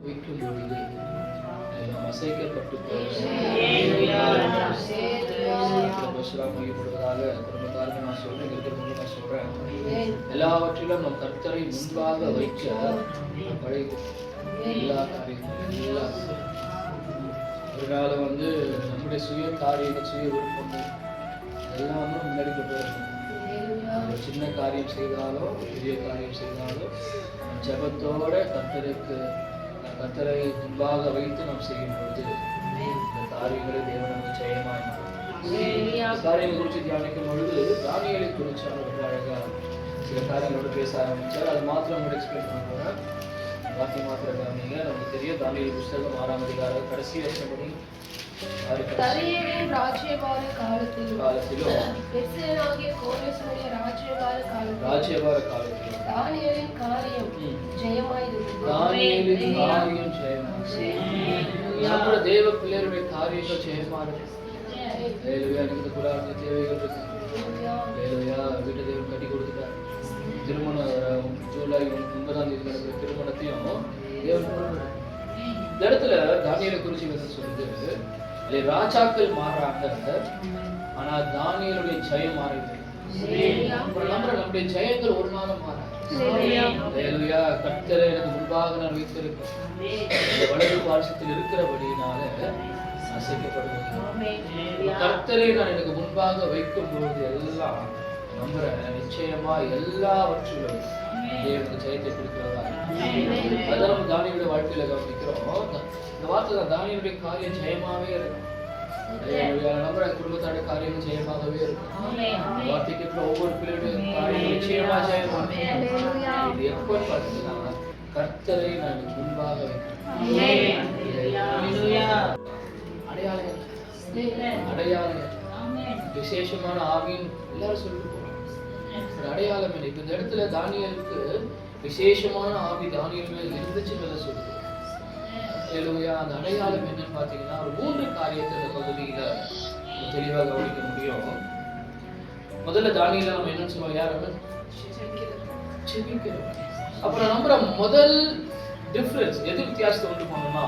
வைக்கும் பொழுது எல்லாம் அசைக்கப்பட்டு மையப்படுவதாக குடும்பத்தாருக்கு நான் சொல்றேன், இருக்கிறவங்க நான் சொல்றேன், எல்லாவற்றிலும் நம் கர்த்தரை முன்பாக வைக்க பழகி எல்லா காரியங்களும் அதனால நம்முடைய சுய காரியங்கள், சுய விருப்பங்கள் எல்லாமே முன்னாடி கொண்டு வரணும். ஒரு சின்ன காரியம் செய்தாலோ பெரிய காரியம் செய்தாலோ ஜெபத்தோட கர்த்தரை முன்பாக வைத்து நாம் செய்யும் பொழுது இந்த காரியங்களை தேவனுக்கு ஜெயமாய் காரியங்கள் குறித்து தியானிக்கும் பொழுது தானியேலை குறித்து அவர் அழகா சில காரியங்களோடு பேச ஆரம்பிச்சார். அது மாத்திரம் கூட எக்ஸ்பிளைன் பண்ண போறேன். வாக்கிய மாத்திர கவனிங்க. நமக்கு தெரியும் தானியேல் புஸ்தகம் 6ஆம் அதிகாரம் கடைசி வசனப்படி தானியேலின் ராஜ்யபார காலத்திலும் ராஜ்யபார காலத்திலும் தானியேலின் காரியம் ஜெயமாயிருந்தது. நம்முடைய தேவ பிள்ளைகளுடைய காரியங்கள் ஜெயமா இருக்கு. எனக்கு புறாங்க தேவைகள் இருக்கு. வீட்டு தேவன் கட்டி கொடுத்துட்டார். திருமணம் ஜூலை 9ஆம் தேதி நடக்கிற திருமணத்தையும் தேவன் இந்த இடத்துல தானியேலை குறிச்சு சொல்லுது. ராஜாக்கள் மாறாங்க, ஆனா தானியேலுடைய ஜெயம் மாறுது. நம்முடைய ஜெயங்கள் ஒரு நாளும் மாறாது. கர்த்தரை எனக்கு முன்பாக நான் வைத்திருக்கேன். வலது பாரசத்தில் இருக்கிறபடினால அசைக்கப்படுவது. கர்த்தரை நான் எனக்கு முன்பாக வைக்கும் பொழுது எல்லாம் நம்புறேன், நிச்சயமா எல்லாவற்றிலும் தேவனுக்கு ஜெயத்தை கொடுக்கிறதா. அதான் நம்ம தானியேலுடைய வாழ்க்கையில கவனிக்கிறோம். இந்த வார்த்தை தான், தானியேலுடைய காரியம் ஜெயமாவே இருக்கும். நம்புற குடும்பத்தோட காரியங்கள் ஜெயமாகவே இருக்கும். வார்த்தைக்கு ஒவ்வொரு பிள்ளையுடைய காரியம் நிச்சயமா ஜெயமா. இது எப்போ பார்த்தீங்கன்னா கர்த்தரை நான் முன்பாக வைக்கிறேன். அடையாளம் விசேஷமான ஆவியும் எல்லாரும் சொல்லிட்டு போறாங்க. அடையாளம் இல்லை. இப்ப இந்த இடத்துல தானியேலுக்கு விசேஷமான ஆவி தானியேல் மேல் இருந்துச்சுன்னு சொல்லுது. அந்த அடையாளம் என்னன்னு பாத்தீங்கன்னா ஒரு 3 காரியத்தை இந்த பகுதியில தெளிவாக கவனிக்க முடியும். முதல்ல தானியேல நம்ம என்னன்னு சொல்லுவோம், யார் செபிக்கிறோம். அப்புறம் நம்புற முதல் டிஃபரன்ஸ் எது வித்தியாசத்தை உண்டு பண்ணணும்னா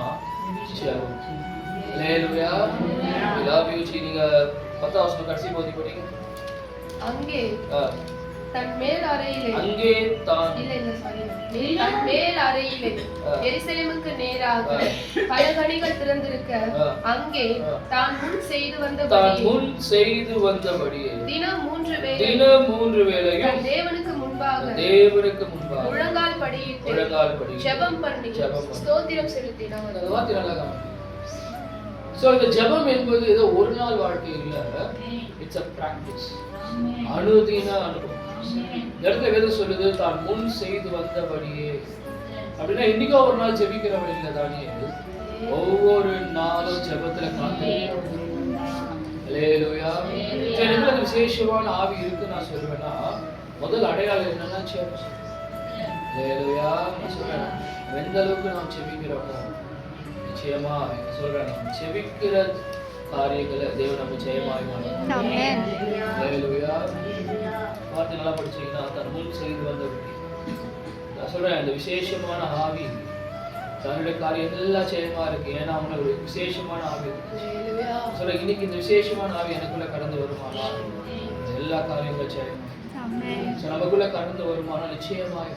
நீங்க 10ஆம் வசனம் கடைசி பகுதி படிங்க. அங்கே தன் மேல் அறையிலே எருசலேமுக்கு நேராக பல கனிகள் திறந்திருக்க அங்கே தான் முன் செய்து வந்தபடி தினம் 3 வேளையும் தேவனுக்கு முன்பாக முழங்கால் படியிட்டு ஜெபம் பண்ணி ஸ்தோத்திரம் செலுத்தினார். சோ இந்த ஜெபம் என்பது ஏதோ ஒரு நாள் வாழ்க்கை இல்ல, இட்ஸ் a practice. அனுதின அனுபவம். இந்த இடத்துல வேதம் சொல்லுது தான் முன் செய்து வந்தபடியே. அப்படின்னா இன்னைக்கோ ஒரு நாள் ஜெபிக்கிறவன் இல்லை தானியேல், ஒவ்வொரு நாளும் ஜெபத்துல காத்து விசேஷமான ஆவி இருக்கு நான் சொல்லுவேன்னா முதல் அடையாளம் என்னன்னா ஜெபம். நான் சொல்றேன், எந்த அளவுக்கு நாம் ஜெபிக்கிறோமோ நிச்சயமா சொல்றேன், நம்ம ஜெபிக்கிற காரியங்களை தேவன் நம்ம ஜெயமாய் வார்த்தை நல்லா படிச்சீங்கன்னா தன் முன் செய்து வந்தபடி. நான் சொல்றேன், இந்த விசேஷமான ஆவி தன்னுடைய காரியம் எல்லாம் ஜெயமா இருக்கு. ஏன்னா அவங்க ஒரு விசேஷமான ஆவி இருக்கு. சொல்றேன், இன்னைக்கு இந்த விசேஷமான ஆவி எனக்குள்ள கடந்து வருமானா எல்லா காரியங்களும் ஜெயம் நமக்குள்ள கடந்து வருமானா நிச்சயமாய்